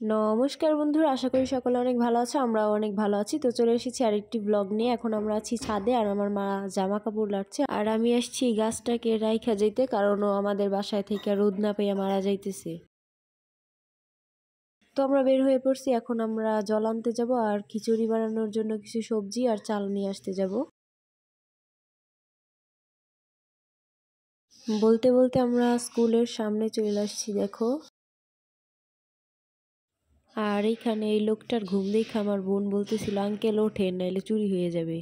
নমস্কার বন্ধুরা, আশা করি সকলে অনেক ভালো আছে। আমরাও অনেক ভালো আছি। তো চলে এসেছি আরেকটি ব্লগ নিয়ে। এখন আমরা আছি ছাদে, আর আমার মা জামা কাপড় লাগছে, আর আমি আসছি গাছটাকে রাইখা যাইতে, কারণ ও আমাদের বাসায় থেকে রোদ না পেয়ে মারা যাইতেছে। তো আমরা বের হয়ে পড়ছি। এখন আমরা জল আনতে যাব, আর খিচুড়ি বানানোর জন্য কিছু সবজি আর চাল নিয়ে আসতে যাব। বলতে বলতে আমরা স্কুলের সামনে চলে আসছি, দেখো। আর এইখানে এই লোকটার ঘুম দেখে আমার বোন বলতেছিল, আঙ্কেল ওঠেন, নাইলে চুরি হয়ে যাবে।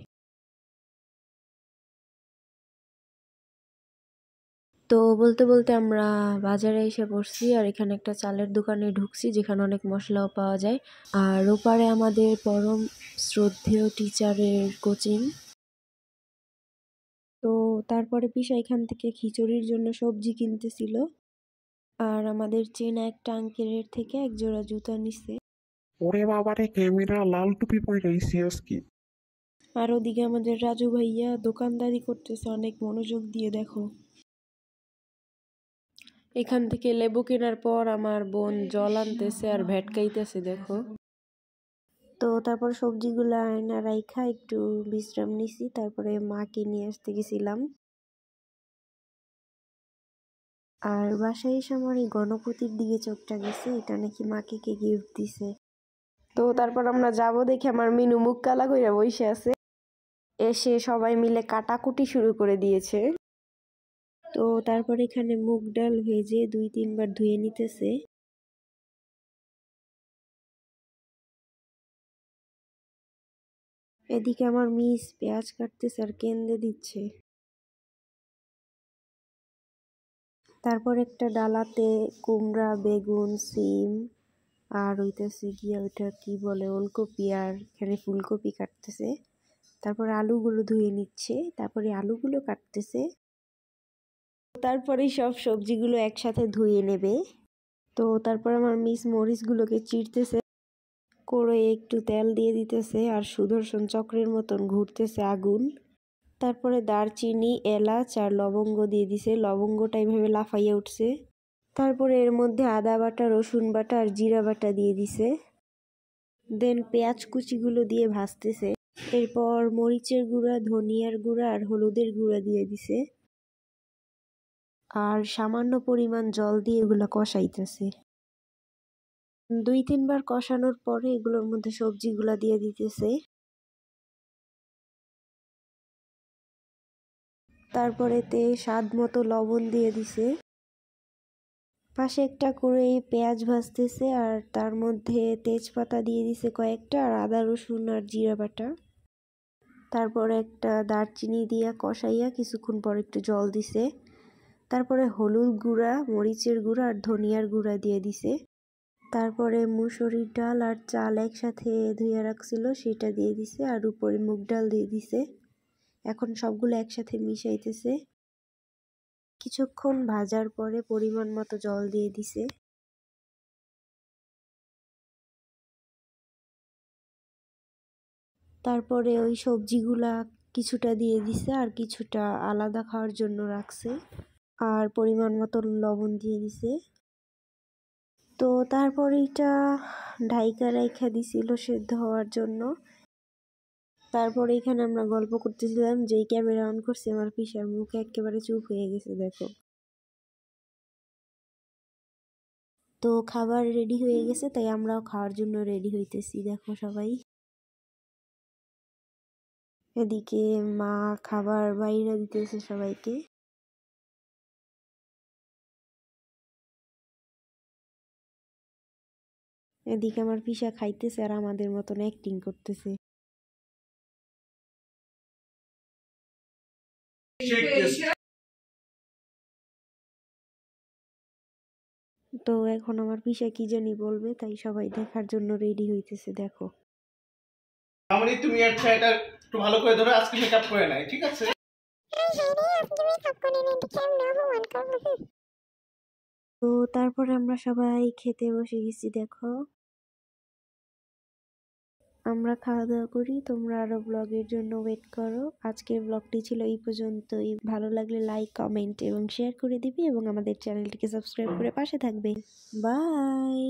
তো বলতে বলতে আমরা বাজারে এসে পড়ছি, আর এখানে একটা চালের দোকানে ঢুকছি, যেখানে অনেক মশলাও পাওয়া যায়। আর ওপারে আমাদের পরম শ্রদ্ধেয় টিচারের কোচিং। তো তারপরে পিসা এখান থেকে খিচুড়ির জন্য সবজি কিনতেছিল, আর আমাদের চেনা একটা আঙ্কেলের থেকে এক জোড়া জুতা নিছে। ওরে বাবারে, ক্যামেরা লাল টুপি পরে আজকে। আর ওদিকে আমাদের রাজু ভাইয়া দোকানদারি করতেছে অনেক মনোযোগ দিয়ে, দেখো। এখান থেকে লেবু কেনার পর আমার বোন জল আনতেছে আর ভেটকাইতেছে, দেখো। তো তারপর সবজিগুলো আয়না রাইখা একটু বিশ্রাম নিছি, তারপরে মাকে নিয়ে আসতে গেছিলাম। আর বাসায় এসে আমার এই গণপতির দিকে চোখটা গেছে, এটা নাকি মাকে কে গিফট দিছে। তো তারপর আমরা যাব দেখে আমার মিনু মুখ কালা কইরা বসে আছে। এসে সবাই মিলে কাটাকুটি শুরু করে দিয়েছে। তো তারপর এখানে মুগ ডাল ভেজে 2-3 বার ধুয়ে নিতেছে। এদিকে আমার মিস পেঁয়াজ কাটতেছে আর কেন্দে দিচ্ছে। তারপর একটা ডালাতে কুমড়া, বেগুন, সিম আর হইতেছে গিয়া ওইটা কি বলে, ওলকপি, আর এখানে ফুলকপি কাটতেছে। তারপরে আলুগুলো ধুয়ে নিচ্ছে, তারপরে আলুগুলো কাটতেছে। তারপরে সব সবজিগুলো একসাথে ধুয়ে নেবে। তো তারপর আমার মিস মরিচগুলোকে চিড়তেছে, করে একটু তেল দিয়ে দিতেছে, আর সুদর্শন চক্রের মতন ঘুরতেছে আগুন। তারপরে দারচিনি, এলাচ আর লবঙ্গ দিয়ে দিছে। লবঙ্গটা এইভাবে লাফাইয়া উঠছে। তারপরে এর মধ্যে আদা বাটা, রসুন বাটা আর জিরা বাটা দিয়ে দিছে। দেন পেঁয়াজ কুচিগুলো দিয়ে ভাজতেছে। এরপর মরিচের গুঁড়া, ধনিয়ার গুঁড়া আর হলুদের গুঁড়া দিয়ে দিছে, আর সামান্য পরিমাণ জল দিয়ে এগুলা কষাইতেছে। 2-3 বার কষানোর পরে এগুলোর মধ্যে সবজিগুলা দিয়ে দিতেছে। তারপরে তে স্বাদ মতো লবণ দিয়ে দিছে। পাশে একটা করে পেঁয়াজ ভাজতেছে, আর তার মধ্যে তেজপাতা দিয়ে দিছে কয়েকটা, আর আদা, রসুন আর জিরা বাটা। তারপরে একটা দারচিনি দিয়া কষাইয়া কিছুক্ষণ পর একটু জল দিছে। তারপরে হলুদ গুঁড়া, মরিচের গুঁড়া আর ধনিয়ার গুঁড়া দিয়ে দিছে। তারপরে মুসুরির ডাল আর চাল একসাথে ধুয়ে রাখছিল সেটা দিয়ে দিছে, আর উপরে মুগ ডাল দিয়ে দিছে। এখন সবগুলো একসাথে মিশাইতেছে। কিছুক্ষণ ভাজার পরে পরিমাণ মতো জল দিয়ে দিছে। তারপরে ওই সবজিগুলা কিছুটা দিয়ে দিছে, আর কিছুটা আলাদা খাওয়ার জন্য রাখছে, আর পরিমাণ মতো লবণ দিয়ে দিছে। তো তারপরে এটা ঢাইকা রাইখা দিছিল সেদ্ধ হওয়ার জন্য। তারপরে এখানে আমরা গল্প করতেছিলাম, যেই ক্যামেরা অন করছে আমার পিসার মুখ একেবারে চুপ হয়ে গেছে, দেখো। তো খাবার রেডি হয়ে গেছে, তাই আমরাও খাওয়ার জন্য রেডি হইতেছি, দেখো সবাই। এদিকে মা খাবার বাইরে দিতেছে সবাইকে। এদিকে আমার পিসা খাইতেছে আর আমাদের মতন অ্যাক্টিং করতেছে। তো এখন আমার পিসা কি জানি বলবে, তাই সবাই দেখার জন্য রেডি হইতেছে, দেখো। আমি তুমি আচ্ছা এটা একটু ভালো করে ধরো, আজকে মেকআপ করে নাই, ঠিক আছে? তো তারপরে আমরা সবাই খেতে বসে গেছি, দেখো। আমরা খাওয়া দাওয়া করি, তোমরা আরো ব্লগের জন্য ওয়েট করো। আজকের ব্লগটি ছিল এই পর্যন্তই। ভালো লাগলে লাইক, কমেন্ট এবং শেয়ার করে দিবি, এবং আমাদের চ্যানেলটিকে সাবস্ক্রাইব করে পাশে থাকবে। বাই।